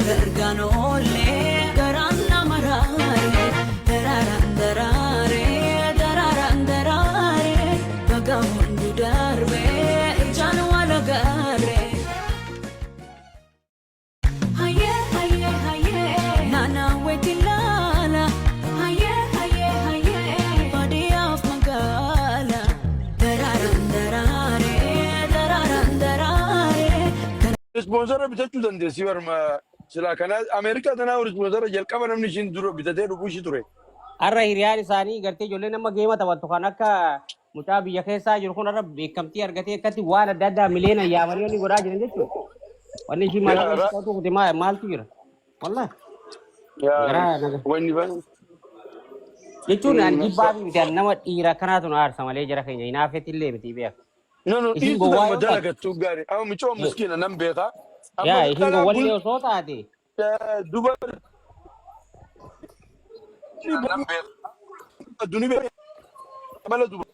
Garganoole garana marare darare bagamundu darbe janu walagare haye nana wetilala haye body of magala darare sponsor bitachu dandesi warma sila kana America tana sponsor jalqaba namni shin duro bitate dhubushi ture Arra hiriyaan isaanii gartee ijoollee nama geema taphattu kan akka mucaa biyya keessaa jiru kun irra beekamtii argatee akkatti waan adda addaa miliyoona yaamanii wanni godhaa jiran jechuudha. Wanni ishii maaltu kuti maaltu jira? Wallah. Garaa naga. wanni ban Jechuun ani jibbaa fi miti nama dhiira kanaatu na aarsa malee jara keenya hinaafetti illee miti beeka. no Isin itu gowwaa nama yoo ta'e. dalagattu gari amma micho miskina nan beeka Yaa isin gowwallee osoo taate. duba nan beeka duni beeka mala duba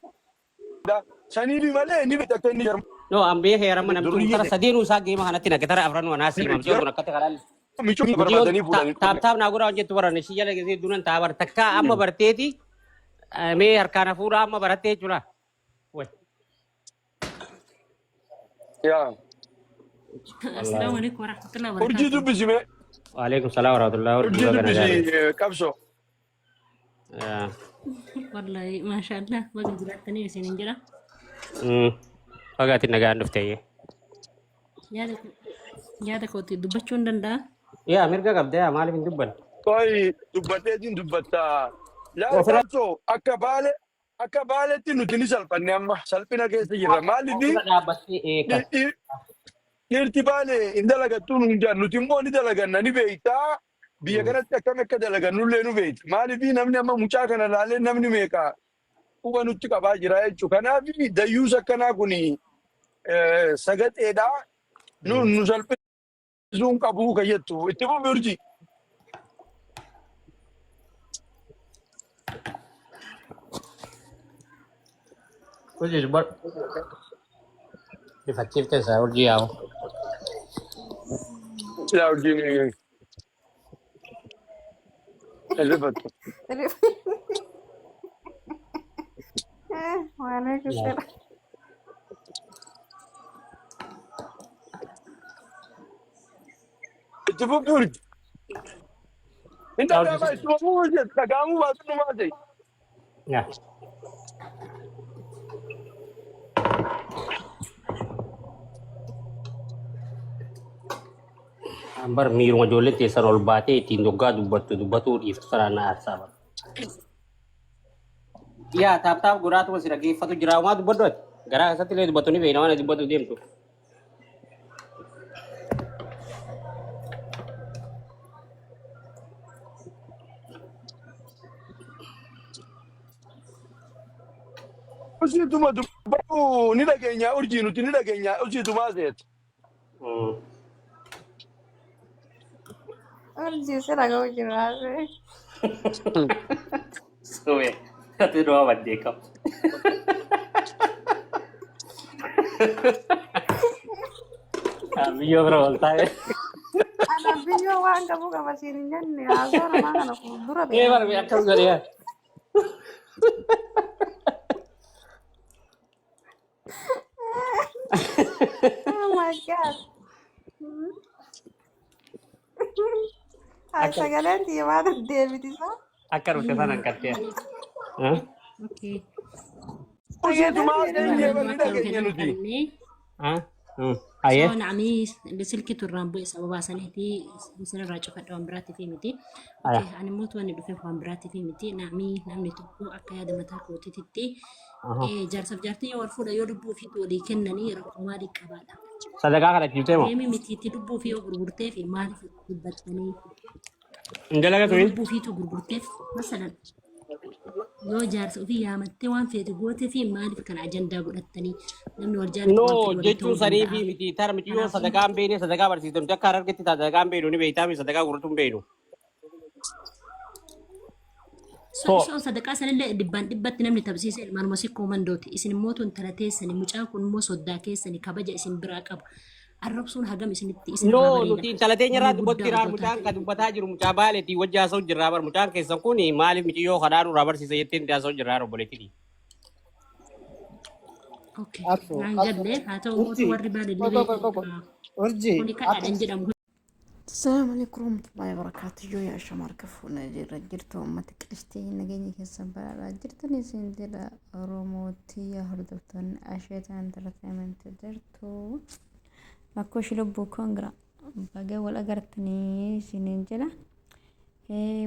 sani bi male ni beeka kenni jarma No an beeka yaramma namtu tara sadeenuu isaa geema kanatti naqe tara afranuu anaasii mamtee kun akkatti kalaalli. micho barbaadanii fuudhanii Taap naa godhaa hojjettu baranne ishii jala gisee dunan taa bar takka amma barteeti mee harkaan hafuudhaa amma barattee jechuudha. ya السلام عليكم ورحمة الله urji وبركاته. dubbisi me Waalaikum salam warahmatullahi urji wabarakatuh. dubbisi qabso والله ما شاء الله بقى جراتني وسنين جرا. Fagaatiin nagaan dhuftee. يا ده كنت دبتشون دندا. Yaa mirga qabdee maaliif hin dubban? Koi dubbateetiin dubbatta. Yaa Ofirra qabsoo akka baaletti nuti ni salphanne amma salphina keessa jirra. Maaliif dhaabbattee eeka. dhiirti baale hin dalagattuu nu jaan nuti immoo ni dalaganna ni beektaa. Biyya kanatti akkam akka dalagannullee nu beekti. Maaliif namni amma mucaa kana laalee namni meeqa quba nutti qabaa jira jechuudha. Kanaaf dayyuus akkanaa kun sagateedhaa nu salphisuun qabuu kayyattu. Itti fufi urjii. Hojii bar. Ifachiiftee isaa hojii yaa'u. Yaa urjii elbefattu. وعليكم السلام. Itti fufi urjii. Inta gaafa itti fufi urjii dhagaamuu baatu numaa ta'e. Yaa. Bar miiruma ijoollee teessan ol baatee ittiin doggaa dubbatuu dhiiftu sanaan na aarsaa bara. Yaa taaptaaf godhaatuma si dhaggeeffatu jira homaa dubbadhu ati. Garaa keessatti illee dubbatu ni beekna waan ati dubbatu deemtu. Urjiituma dubbatu ni dhageenya urjii nuti ni dhageenya urjiitumaa seet. أرجع سرقة وجراسة. Suwe, ati doa badde kam. Biyyo bira wal taa'e. أنا بيجوا وان كابو كبسيرين جنة أزور ما أنا كودورة Ee بيا. bar bi akkam godhe yaa. Oh my God. Sagaleen tiimaa deebiti isaa. Akka dhufte sanan qattee. اوكي. Urjiitumaa Sagaleen dhageenya ni dhageenya nuti. Ayyee. سواء عمي بسلكي ترامبو سبب سنتي سنة راجع فدا وامبراتي في متي. Aya. اوكي أنا موت واني دفع وامبراتي في متي نعمي نعمي تبو أكيد متى كوتي تتي. إيه جالس بجارتي يورفودا يوربو في تودي كنني رقم هذه كبادا. Sadaqaa kana ciibtee moo? Deemi miti itti lubbuu fi yoo gurgurteef maaliif dubbattanii Hin dalagatu yoo hin? lubbuu fiitu gurgurteef masalan yoo jaarsa ofii yaamattee waan feete gootee fi maaliif kana ajandaa godhattanii namni wal jaalatu waan No fedhe waliin jechuun ta'uu sanii fi danda'a. miti tara miti yoo sadaqaan beekne sadaqaa barsiiftan akka harargetti sadaqaan beeknu ni beektaa mi sadaqaa gurgurtuun beeknu. So sadaqaa sanillee dhibbaan dhibbatti namni tabsiise ilmaanuma sikkoo mandooti isin immoo tun tala teessani mucaan kun immoo soddaa keessani kabaja isin biraa qabu arrabsuun hagam isinitti No, isinirraa bareeda. nuti intalateenya Nama irraa dubbatti guddaa jiraan otoo mucaan kan taate. dubbataa jiru mucaa baaleetii wajjaa haasa'u jirraa bar mucaan keessan kun maaliif miciyyoo kadhaa nurraa barsiisa jettee nuti haasa'u jirraa obboleettiti. Okay. Ato, Naan ato, galle haa ta'u urji, mootu warri baadillee koko, koko, koko, beeku urji, kuni ato, kadhaadhaan jedhamu. السلام عليكم ورحمة الله وبركاته. جو يا شمار كفونا جرت أمتك قشتي نجيني كسب بلا جرتني سندلا روموتي هردفتن أشيتان تلاتين تجرتو ما كوش لبو كونغرا بقى ولا قرتني سننجلا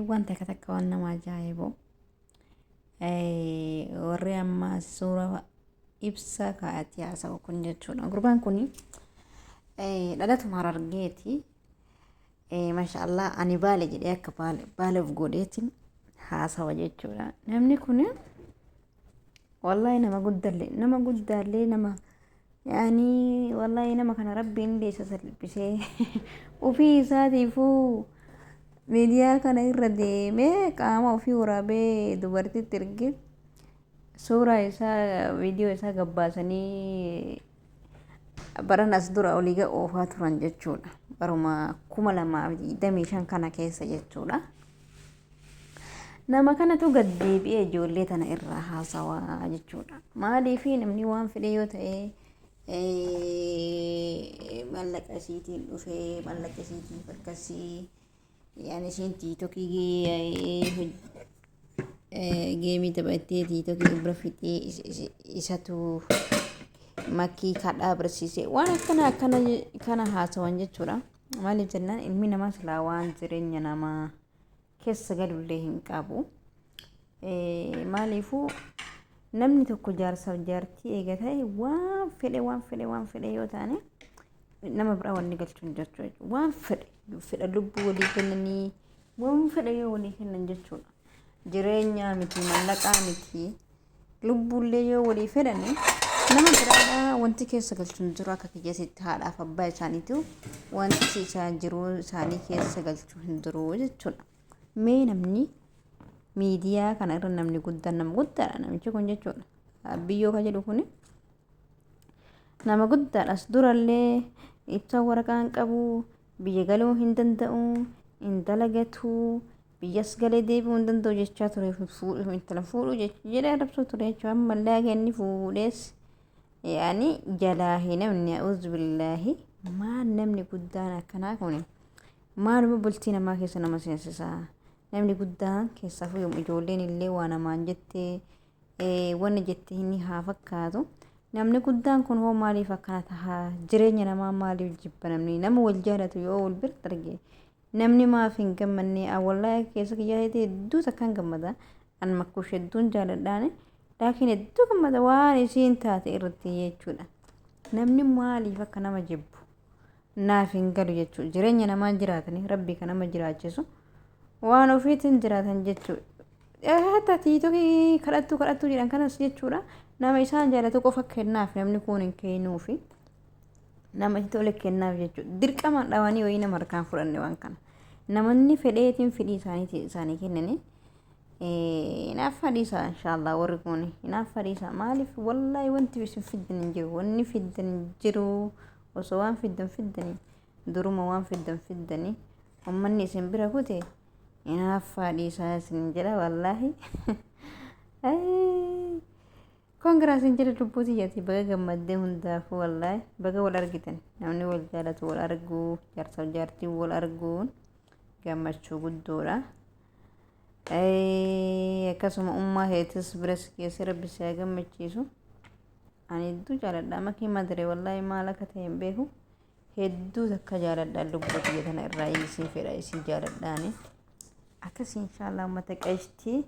وانت كتكوانا ما جايبو وري أما سورة إبسا كاتي عساو كنجتشونا قربان كوني لداتو مرارجيتي ما شاء الله أنا بالي جدي أك بالي في قوليتي حاسة وجدتشونا نمني كوني والله نما قد لي نما يعني والله نما كان ربي إندي سسل بشي وفي ساتي فو ميديا كان يردي مي قاما وفي ورابي دبرتي ترقي صورة إسا فيديو إسا قباسني baran as dura oliiga oofaa turan jechuudha. Baruma 2025 kana keessa jechuudha. Nama kanatu gad deebi'ee ijoollee tana irraa haasawaa jechuudha. Maaliif namni waan fedhe yoo ta'e mallaqa isiitiin dhufee mallaqa isiitiif akkasii yani isiin tiitokii geemii taphattee tiitokii bira fixee isatu makkii kadhaa barsiisee waan akkana haasawan jechuudha. Maaliif jennaan ilmi namaa silaa waan jireenya namaa keessa galullee hin qabu. Maaliifuu namni tokko jaarsaaf jaartii eega ta'e waan fedhe yoo taane nama biraa wanni galchuun jechuudha. Waan fedha lubbuu walii kennanii waan fedha yoo walii kennan jechuudha. Jireenya miti mallaqaa miti lubbuullee yoo walii fedhanii nama biraadhaa wanti keessa galchuun jiru akka keessatti haadhaaf abbaa isaaniitu wanti isaan jiru isaanii keessa galchuu hin jiru jechuudha. Mee namni miidiyaa kana irra namni guddaan nama guddaadha namichi kun jechuudha. Biyyoo kan jedhu kun nama guddaadha. As durallee ibsa waraqaan qabu biyya galuu hin danda'u hin dalagatu biyyas galee deebi'uu hin danda'u jechaa ture intala fuudhuu jedhee arrabsuu ture jechuudha. Ammallee inni fuudhees يعني جلاهي نمني أعوذ بالله ما نمني قدان أكنا كوني ما نمو بلتينا ما كيسنا ما سينسسا نمني قدان كيسا في يوم إجولين اللي وانا ما جتي وانا جتي هني هافكاتو نمني قدان كون هو مالي فكانت ها جريني نما مالي الجبا نمني نمو والجالة يو والبر ترجي نمني ما فين كمني أولا كيسا كيجاهي دو سكان كمدا أن مكوش الدون جالة داني لكن الدو كمدا واني سين تاتي إردي يجونا نمني مالي فكا نما جبو نافين قالوا جتشو جريني نما جراتني ربي كنما جراتشسو وانو فيتن جراتن جتشو حتى تيتوكي كراتو جران كانس جتشورا نما إسان جالتو قفا كناف نمني كونين كينوفي نما تتولي كناف جتشو درك أمان دواني وينا مركان فراني وان كان نمني فديتين فدي ساني كنني inaaf fadhiisa inshallah warri kun inaaf fadhiisa maaliif wallahi wanti bisin fiddan hin jiru wanni fiddan hin jiru osoo waan fiddan duruma waan fiddan ummanni isin bira kute inaaf fadhiisa isin jedha wallahi kongraasin jedha lubbuuti jati baga gammaddee hundaafu wallahi baga wal argitan namni wal jaalatu wal arguu jaarsaaf jaartii wal arguun gammachuu guddoodha. akkasuma ummaa heetis biras keessa rabbi isaa gammachiisu ani hedduu jaaladha makii madare wallahi maal akka ta'e hin beeku hedduu takka jaaladha lubbuu biyya tana irraa isii fedha isii jaaladhaani akkas inshallah ummata qashtii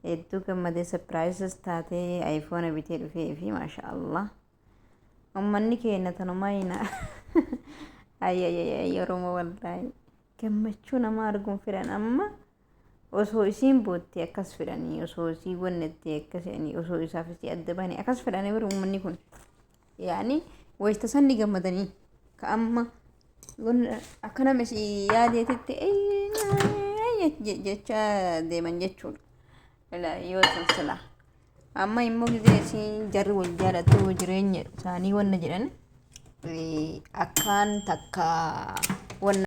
hedduu gammadee surprises taatee ayfoona bitee dhufee fi maashaallah ummanni keenya tanumaa hina ayyayyayya oromoo wallahi gammachuu nama arguun fedhan amma osoo isiin boottee akkas fedhanii osoo isii wannettee akkas jedhanii osoo isaaf isii adda bahanii akkas fedhanii bira uummanni kun yaani wayita sanni gammadanii ka amma akka nama isii yaadeetitti jecha deeman jechuudha yoo silsila amma immoo gizee isii jarri wal jaalatu jireenya isaanii wanna jedhan akkaan takka